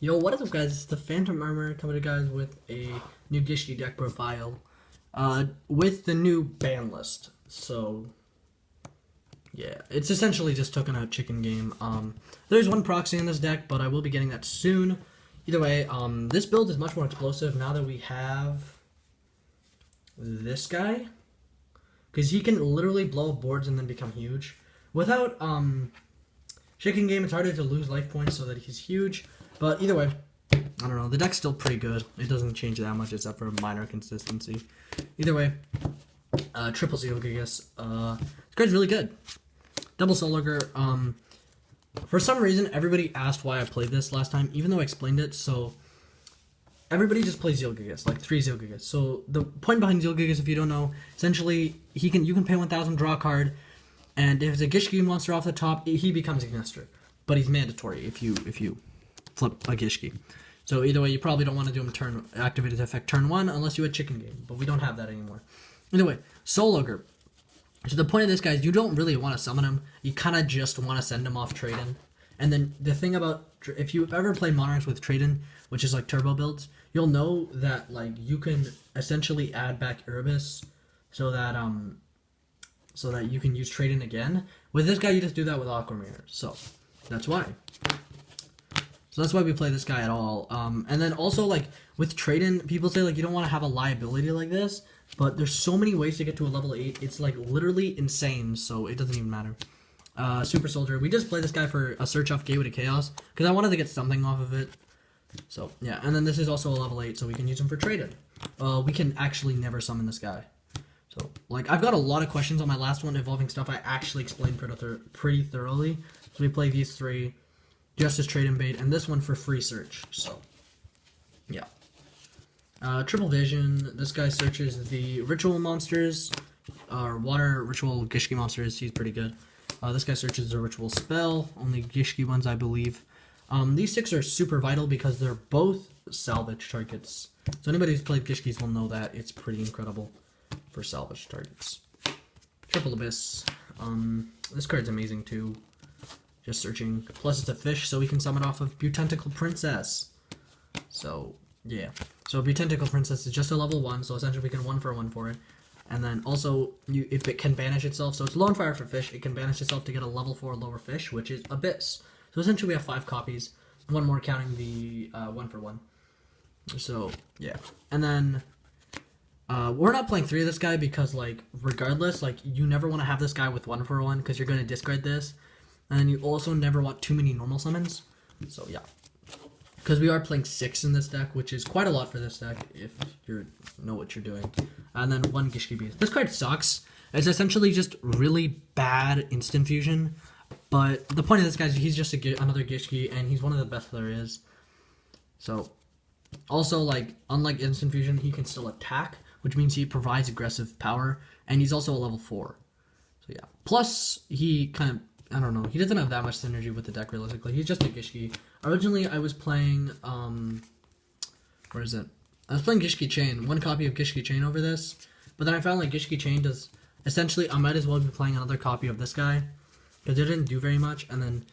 Yo, what is up, guys? It's the Phantom Armor coming to you guys with a new Gishki deck profile, with the new ban list. So, yeah, it's essentially just token out chicken game. There's one proxy in this deck, but I will be getting that soon. Either way, this build is much more explosive now that we have this guy, because he can literally blow up boards and then become huge. Without chicken game, it's harder to lose life points so that he's huge. But either way, I don't know. The deck's still pretty good. It doesn't change that much except for minor consistency. Either way, triple Yugioh. This card's really good. Double Soul Lurker. For some reason, everybody asked why I played this last time, even though I explained it. So everybody just plays Yugioh, like 3 Yugioh. So the point behind Yugioh, if you don't know, essentially you can pay 1,000, draw a card, and if it's a Gishki monster off the top, he becomes a Ignister. But he's mandatory if you flip a Gishki. So either way, you probably don't want to do him activated to effect turn 1 unless you had chicken game, but we don't have that anymore. Either way, Soul Ogre. So the point of this guy is you don't really want to summon him. You kind of just want to send him off trade-in. And then the thing about, if you've ever played Monarchs with trade-in, which is like turbo builds, you'll know that like you can essentially add back Erebus so that you can use trade-in again. With this guy, you just do that with Aquamarine. So that's why. So that's why we play this guy at all. And then also, like, with trade-in, people say, like, you don't want to have a liability like this, but there's so many ways to get to a level 8. It's, like, literally insane, so it doesn't even matter. Super Soldier. We just play this guy for a search off Gateway to Chaos, because I wanted to get something off of it. So, yeah. And then this is also a level 8, so we can use him for trade-in. We can actually never summon this guy. So, like, I've got a lot of questions on my last one involving stuff I actually explained pretty thoroughly. So we play these 3. Just as trade-in bait, and this one for free search. So, yeah. Triple Vision. This guy searches the ritual monsters, or water ritual Gishki monsters. He's pretty good. This guy searches the ritual spell, only Gishki ones, I believe. These 6 are super vital because they're both salvage targets. So anybody who's played Gishkis will know that it's pretty incredible for salvage targets. Triple Abyss. This card's amazing too. Just searching. Plus it's a fish, so we can summon off of Butentacle Princess. So, yeah. So Butentacle Princess is just a level 1, so essentially we can 1-for-1 for it. And then also, if it can banish itself, so it's Lone Fire for fish, it can banish itself to get a level 4 lower fish, which is Abyss. So essentially we have 5 copies, 1 more counting the 1-for-1. So, yeah. And then, we're not playing 3 of this guy because, like, regardless, like, you never want to have this guy with 1-for-1 because you're going to discard this. And you also never want too many normal summons. So, yeah. Because we are playing 6 in this deck, which is quite a lot for this deck if you know what you're doing. And then 1 Gishki Beast. This card sucks. It's essentially just really bad instant fusion. But the point of this guy is he's just another Gishki, and he's one of the best there is. So, also, like, unlike instant fusion, he can still attack, which means he provides aggressive power. And he's also a level 4. So, yeah. Plus, he kind of, I don't know. He doesn't have that much synergy with the deck, realistically. He's just a Gishki. Originally, I was playing, where is it? I was playing Gishki Chain. 1 copy of Gishki Chain over this. But then I found, like, Gishki Chain does, essentially, I might as well be playing another copy of this guy. Because it didn't do very much. And then,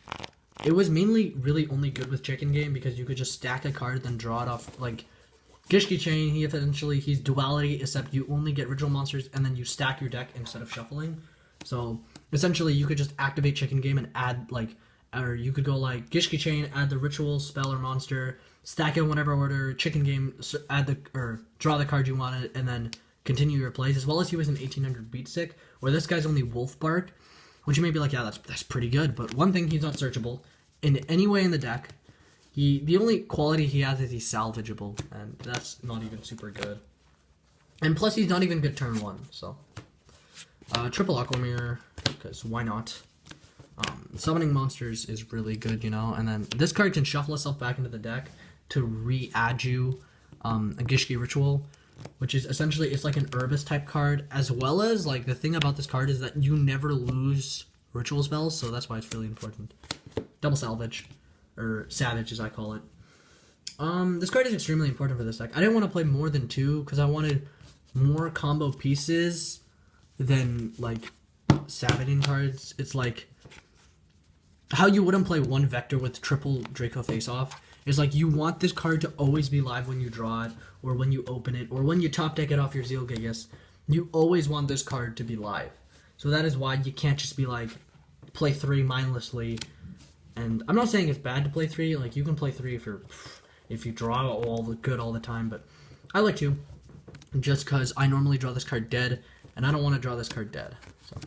it was mainly really only good with Chicken Game, because you could just stack a card, then draw it off, like, Gishki Chain, he's duality, except you only get ritual monsters, and then you stack your deck instead of shuffling. So, essentially, you could just activate Chicken Game and add, like, or you could go, like, Gishki Chain, add the ritual, spell, or monster, stack it in whatever order, Chicken Game, draw the card you wanted, and then continue your plays, as well as he was an 1800 beat stick, where this guy's only Wolf Bark, which you may be like, yeah, that's pretty good, but one thing, he's not searchable in any way in the deck. The only quality he has is he's salvageable, and that's not even super good. And plus, he's not even good turn 1, so... Triple Aquamarine, because why not? Summoning monsters is really good, you know, and then this card can shuffle itself back into the deck to re-add you a Gishki Ritual, which is essentially, it's like an Erebus type card, as well as, like, the thing about this card is that you never lose ritual spells, so that's why it's really important. Double Salvage, or Savage as I call it. This card is extremely important for this deck. I didn't want to play more than 2, because I wanted more combo pieces than, like, Savaging cards. It's like how you wouldn't play 1 Vector with triple Draco face-off is like you want this card to always be live when you draw it, or when you open it, or when you top deck it off your Yugioh. You always want this card to be live. So that is why you can't just be like, play 3 mindlessly. And I'm not saying it's bad to play 3. Like, you can play 3 if you draw all the time. But I like to, just because I normally draw this card dead, and I don't want to draw this card dead. So,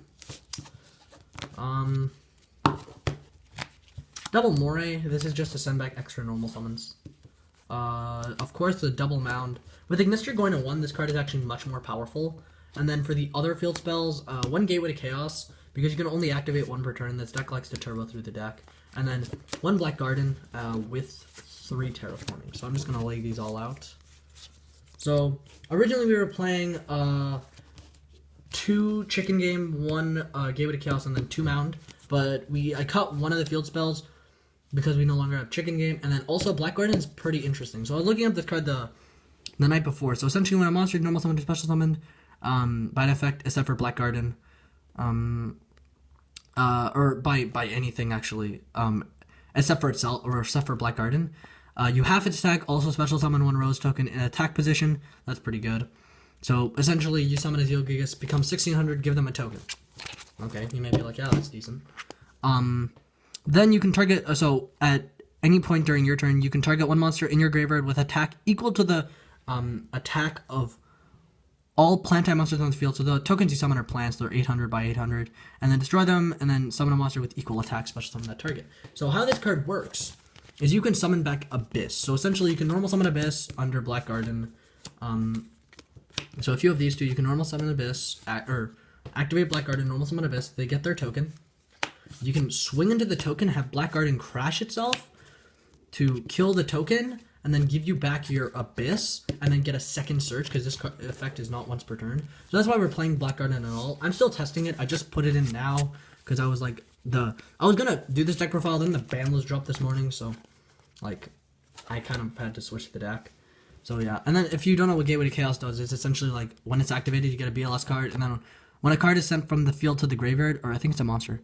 double Moray. This is just to send back extra normal summons. Of course, the double Mound. With Ignister going to 1, this card is actually much more powerful. And then for the other field spells, 1 Gateway to Chaos, because you can only activate 1 per turn. This deck likes to turbo through the deck. And then 1 Black Garden with 3 Terraforming. So I'm just going to lay these all out. So originally we were playing 2 Chicken Game, 1 Gateway to Chaos, and then 2 Mound. But I cut one of the field spells because we no longer have Chicken Game. And then also Black Garden is pretty interesting. So I was looking up this card the night before. So essentially when a monster is normal summoned to special summoned, by effect, except for Black Garden, or by anything actually, except for itself, or except for Black Garden, you half its attack, also special summon 1 Rose token in attack position. That's pretty good. So essentially, you summon a Yugioh, become 1600, give them a token. Okay, you may be like, yeah, that's decent. Then you can target. So at any point during your turn, you can target 1 monster in your graveyard with attack equal to the attack of all plant type monsters on the field. So the tokens you summon are plants, they're 800 by 800, and then destroy them, and then summon a monster with equal attack, special summon that target. So how this card works is you can summon back Abyss. So essentially you can normal summon Abyss under Black Garden. So if you have these two, you can normal summon Abyss, or activate Black Garden, normal summon Abyss, they get their token. You can swing into the token, have Black Garden crash itself to kill the token, and then give you back your Abyss, and then get a second search, because this effect is not once per turn. So that's why we're playing Black Garden at all. I'm still testing it. I just put it in now, because I was like, I was going to do this deck profile, then the ban list dropped this morning, so, like, I kind of had to switch the deck. So, yeah. And then, if you don't know what Gateway to Chaos does, it's essentially, like, when it's activated, you get a BLS card, and then when a card is sent from the field to the graveyard, or I think it's a monster.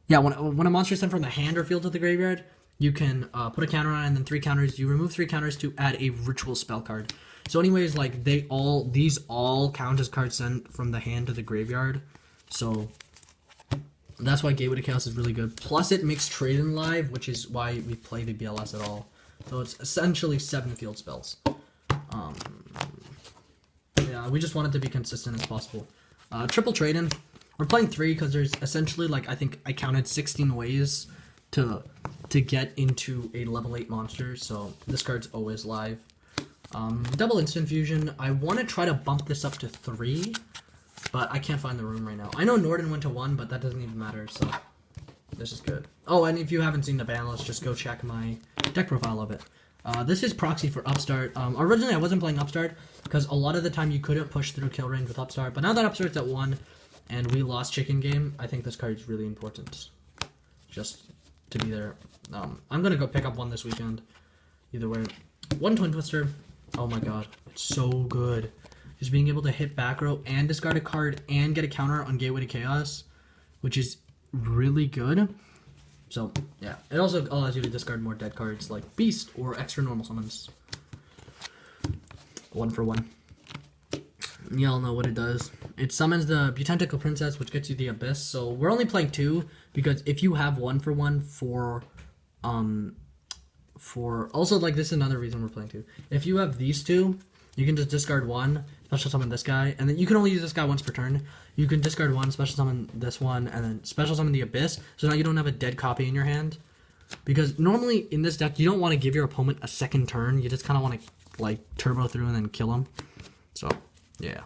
Yeah, when a monster is sent from the hand or field to the graveyard, you can put a counter on it, and then 3 counters. You remove 3 counters to add a ritual spell card. So anyways, like, these all count as cards sent from the hand to the graveyard. So that's why Gateway to Chaos is really good. Plus it makes Trade-in live, which is why we play the BLS at all. So it's essentially 7 field spells. Yeah, we just want it to be consistent as possible. Triple Trade-in. We're playing 3 because there's essentially, like, I think I counted 16 ways to get into a level 8 monster, so this card's always live. Double Instant Fusion. I want to try to bump this up to 3, but I can't find the room right now. I know Norden went to 1, but that doesn't even matter, so this is good. Oh, and if you haven't seen the ban list, just go check my deck profile of it. This is proxy for Upstart. Originally I wasn't playing Upstart, because a lot of the time you couldn't push through kill range with Upstart, but now that Upstart's at 1, and we lost Chicken Game, I think this card is really important. Just to be there. I'm gonna go pick up 1 this weekend. Either way. 1 Twin Twister. Oh my god. It's so good. Just being able to hit back row and discard a card and get a counter on Gateway to Chaos, which is really good. So, yeah. It also allows you to discard more dead cards like Beast or extra normal summons. 1 for 1. Y'all know what it does. It summons the Butentical Princess, which gets you the Abyss. So we're only playing 2, because if you have 1 for 1 for also, like, this is another reason we're playing 2. If you have these 2, you can just discard 1, special summon this guy, and then you can only use this guy once per turn. You can discard 1, special summon this one, and then special summon the Abyss. So now you don't have a dead copy in your hand. Because normally in this deck, you don't want to give your opponent a second turn. You just kind of want to, like, turbo through and then kill him. So, yeah.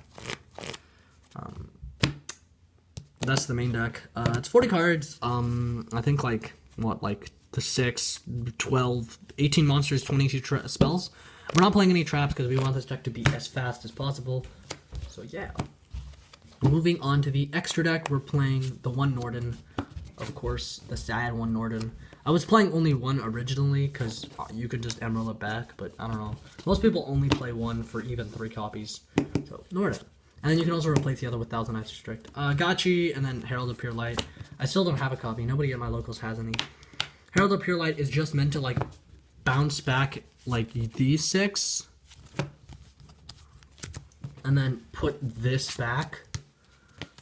That's the main deck. It's 40 cards. I think, like, what, like, the 6, 12, 18 monsters, 22 spells. We're not playing any traps because we want this deck to be as fast as possible. So, yeah. Moving on to the extra deck, we're playing the 1 Norden. Of course, the sad 1 Norden. I was playing only 1 originally because you could just emerald it back, but I don't know. Most people only play 1 for even 3 copies. So, Norden. And then you can also replace the other with Thousand Eyes Restrict. Gotchi, and then Herald of Pure Light. I still don't have a copy. Nobody at my locals has any. Herald of Pure Light is just meant to, like, bounce back like these 6, and then put this back,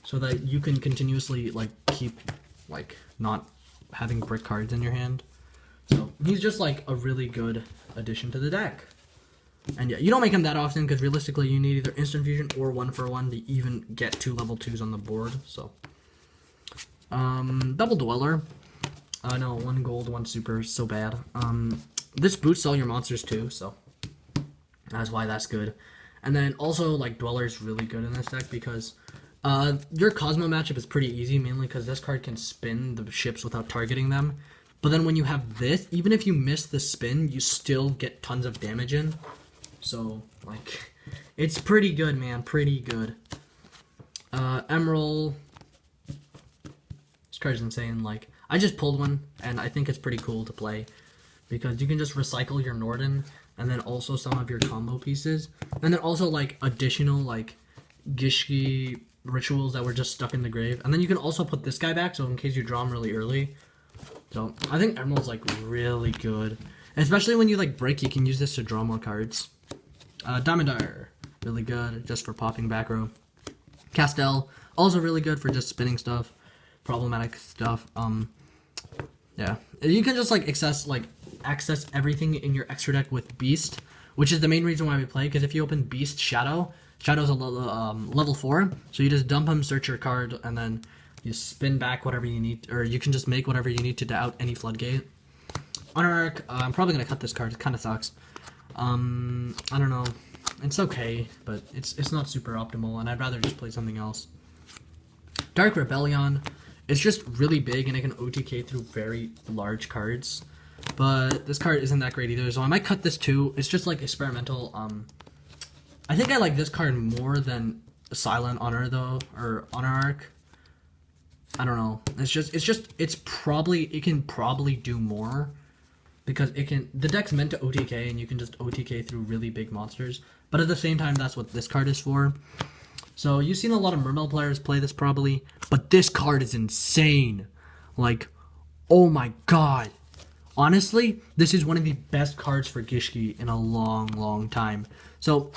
so that you can continuously like keep like not having brick cards in your hand. So he's just like a really good addition to the deck. And yeah, you don't make him that often because realistically you need either instant fusion or 1-for-1 to even get 2 level 2s on the board. So double dweller. No, 1 gold, 1 super, so bad. This boosts all your monsters too, so that's why that's good. And then also like dweller is really good in this deck because your Cosmo matchup is pretty easy, mainly because this card can spin the ships without targeting them. But then when you have this, even if you miss the spin, you still get tons of damage in. So, like, it's pretty good, man. Pretty good. Emerald. This card's insane. Like, I just pulled one, and I think it's pretty cool to play. Because you can just recycle your Norden, and then also some of your combo pieces. And then also, like, additional, like, Gishki rituals that were just stuck in the grave. And then you can also put this guy back, so in case you draw him really early. So, I think Emerald's, like, really good. And especially when you, like, break, you can use this to draw more cards. Damodar, really good, just for popping back row. Castel, also really good for just spinning stuff, problematic stuff. Yeah, you can just, like, access everything in your extra deck with Beast, which is the main reason why we play, because if you open Beast Shadow's a level 4, so you just dump him, search your card, and then you spin back whatever you need, or you can just make whatever you need to out any floodgate. Honor, I'm probably going to cut this card, it kind of sucks. I don't know, it's okay, but it's not super optimal, and I'd rather just play something else. Dark Rebellion, it's just really big, and it can OTK through very large cards, but this card isn't that great either, so I might cut this too. It's just, like, experimental. I think I like this card more than Silent Honor, though, or Honor Arc. I don't know, it can probably do more. Because the deck's meant to OTK, and you can just OTK through really big monsters. But at the same time, that's what this card is for. So you've seen a lot of Mermail players play this probably. But this card is insane. Like, oh my god. Honestly, this is one of the best cards for Gishki in a long, long time. So,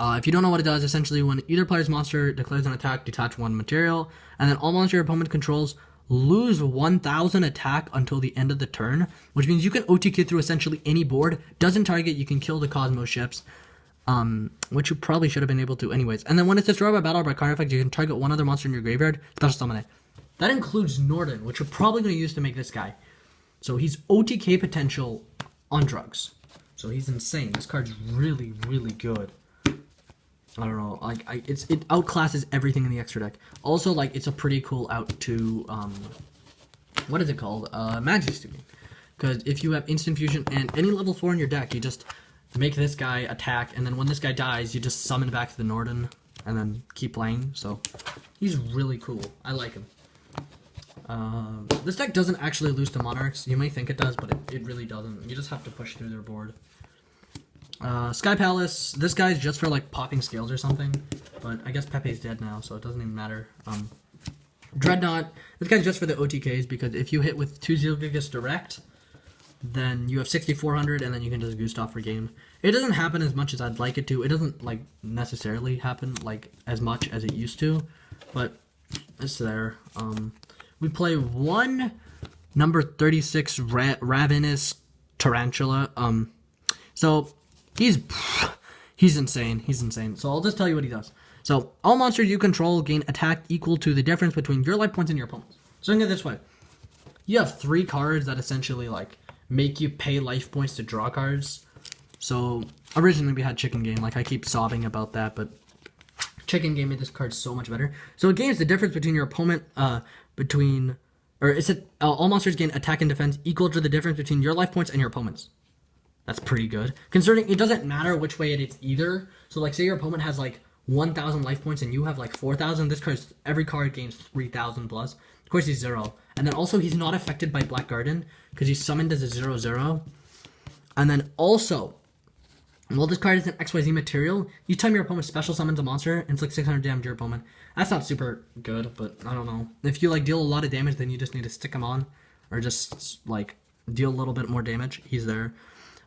if you don't know what it does, essentially when either player's monster declares an attack, detach 1 material. And then all monsters your opponent controls lose 1000 attack until the end of the turn, which means you can OTK through essentially any board. Doesn't target, you can kill the Cosmo ships, which you probably should have been able to anyways. And then when it's destroyed by battle or by card effect, you can target one other monster in your graveyard, special summon it. That includes Norden, which we're probably going to use to make this guy. So he's OTK potential on drugs. So he's insane. This card's really, really good. I don't know, like, it outclasses everything in the extra deck. Also, like, it's a pretty cool out to, what is it called? Majesty. Because if you have instant fusion and any level 4 in your deck, you just make this guy attack, and then when this guy dies, you just summon back to the Norden, and then keep playing. So, he's really cool. I like him. This deck doesn't actually lose to Monarchs. You may think it does, but it really doesn't. You just have to push through their board. Sky Palace, this guy's just for, like, popping scales or something, but I guess Pepe's dead now, so it doesn't even matter. Dreadnought, this guy's just for the OTKs, because if you hit with 2 Xilgagas direct, then you have 6400, and then you can just Gustav for game. It doesn't happen as much as I'd like it to. It doesn't, like, necessarily happen, like, as much as it used to, but it's there. We play 1 number 36 Ravenous Tarantula. So he's insane. He's insane. So I'll just tell you what he does. So all monsters you control gain attack equal to the difference between your life points and your opponent's. So think of it this way: you have 3 cards that essentially, like, make you pay life points to draw cards. So originally we had Chicken Game. Like, I keep sobbing about that, but Chicken Game made this card so much better. So it gains the difference between your opponent, all monsters gain attack and defense equal to the difference between your life points and your opponent's. That's pretty good. Concerning, it doesn't matter which way it is either. So, like, say your opponent has, like, 1,000 life points and you have, like, 4,000. This card, every card gains 3,000 plus. Of course, he's 0. And then also, he's not affected by Black Garden because he's summoned as a 0/0. And then also, well, this card is an XYZ material. Each time your opponent special summons a monster, and it's like 600 damage to your opponent. That's not super good, but I don't know. If you, like, deal a lot of damage, then you just need to stick them on. Or just, like, deal a little bit more damage, he's there.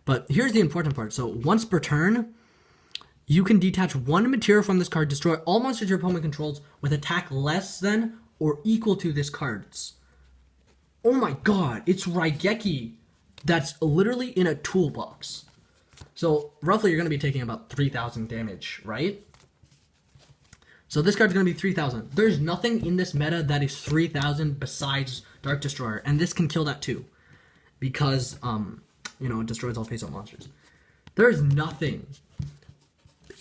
But here's the important part. So once per turn, you can detach one material from this card, destroy all monsters your opponent controls with attack less than or equal to this card's. Oh my god, it's Raigeki that's literally in a toolbox. So roughly you're going to be taking about 3,000 damage, right? So this card's going to be 3,000. There's nothing in this meta that is 3,000 besides Dark Destroyer, and this can kill that too. Because, you know, it destroys all face-up monsters. There's nothing.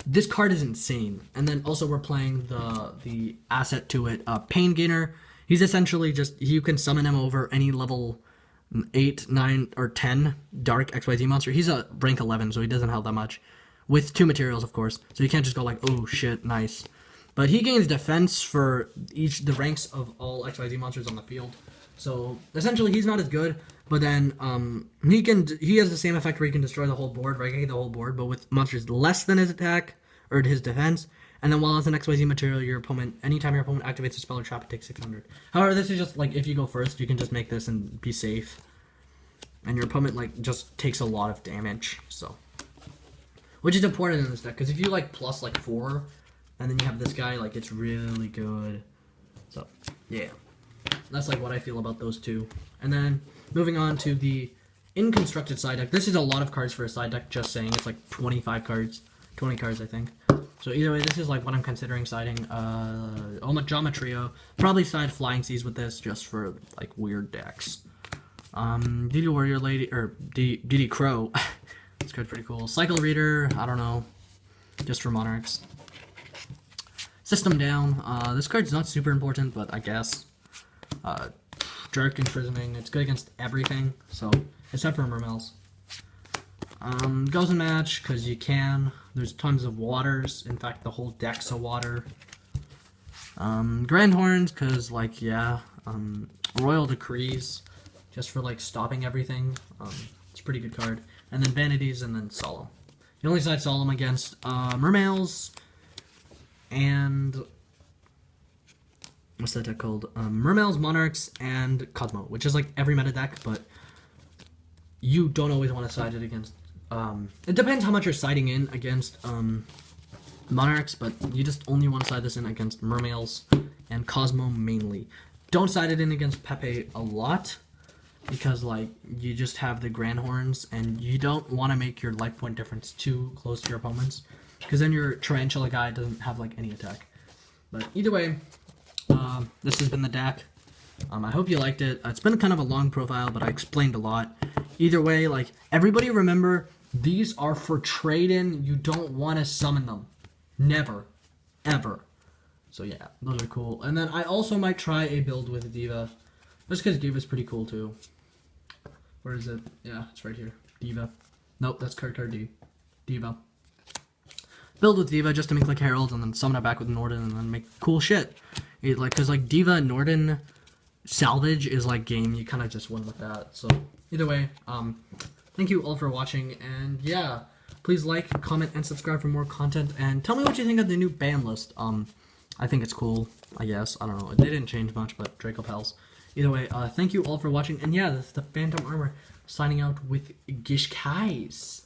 This card is insane. And then also we're playing the asset to it, Pain Gainer. He's essentially just, you can summon him over any level 8, 9, or 10 Dark XYZ monster. He's a rank 11, so he doesn't have that much. With 2 materials, of course. So you can't just go like, oh shit, nice. But he gains defense for the ranks of all XYZ monsters on the field. So essentially he's not as good, but then he has the same effect where he can destroy the whole board, right? The whole board, but with monsters less than his attack or his defense. And then while it's an XYZ material, anytime your opponent activates a spell or trap, it takes 600. However, this is just like if you go first, you can just make this and be safe. And your opponent like just takes a lot of damage, so which is important in this deck because if you like plus like 4. And then you have this guy, like, it's really good. So, yeah. That's, like, what I feel about those two. And then, moving on to the in-constructed side deck. This is a lot of cards for a side deck, just saying. It's, like, 25 cards. 20 cards, I think. So, either way, this is, like, what I'm considering siding. Jama Trio. Probably side Flying Seas with this, just for, like, weird decks. DD Warrior Lady, or DD Crow. This card's pretty cool. Cycle Reader, I don't know. Just for Monarchs. System Down. This card's not super important, but I guess. Dark Imprisoning. It's good against everything, so except for Mermels. Goes in match because you can. There's tons of waters. In fact, the whole deck's a water. Grand Horns because, like, yeah. Royal Decrees, just for like stopping everything. It's a pretty good card. And then Vanities, and then Solemn. The only side Solemn against Mermales. And what's that deck called? Mermales, Monarchs, and Cosmo, which is like every meta deck, but you don't always want to side it against. It depends how much you're siding in against Monarchs, but you just only want to side this in against Mermales and Cosmo mainly. Don't side it in against Pepe a lot, because like you just have the Grand Horns, and you don't want to make your life point difference too close to your opponents. Because then your Tarantula guy doesn't have, like, any attack. But either way, this has been the deck. I hope you liked it. It's been kind of a long profile, but I explained a lot. Either way, like, everybody remember, these are for trade-in. You don't want to summon them. Never. Ever. So, yeah, those are cool. And then I also might try a build with Diva. Just because Diva's pretty cool, too. Where is it? Yeah, it's right here. Diva. Nope, that's card D. Diva. Build with Diva just to make like Herald, and then summon it back with Norden, and then make cool shit. Cause like Diva and Norden salvage is like game. You kind of just win with that. So either way, thank you all for watching, and yeah, please like, comment, and subscribe for more content. And tell me what you think of the new ban list. I think it's cool. I guess I don't know. They didn't change much, but Draco Pals. Either way, thank you all for watching, and yeah, this is the Phantom Armor signing out with Gishki's.